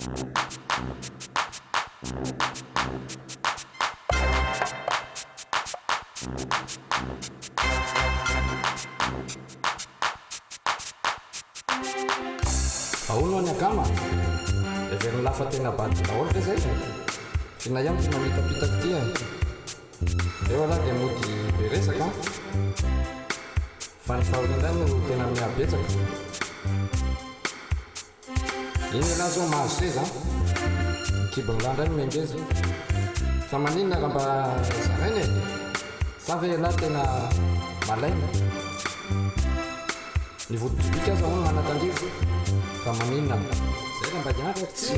Aono any agama evererin'ny lafa tena badina ohatra zay tena ihany ty mamitapitaky ty eo alahy dia mody be resaka fa ny fahaolindany no tena mihabetsaka iny alahy zao mahazo seza kibon'landray miengeza fa maninona raha mba zarainy e sa ve alahy tena malaina ny vodibika aza hono manatandrivo fa maninona zay raha mba dianatra tsy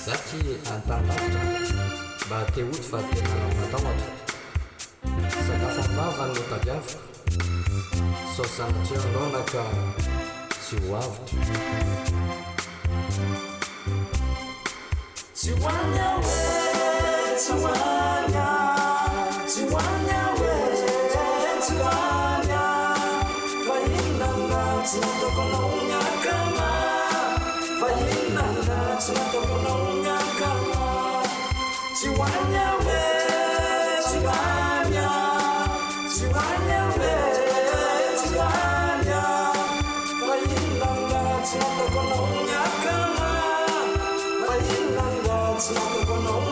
zaky antanlavitra mba te oty fa tena matahotra sakafo ambava no tadiaviko saosanatreanao naka tsy ho avitra tsy hoanya hoe tsy hoanya tsy hoanya hoe tsy hoanya fa inona tsy nataoko miakama fa inona tsy nataoko miakama tsy hoanya hoe tsy hoanya tsy hoanya hoe tsy hoanya fa inona tsy nataoko miakama fa inona tsy nataoko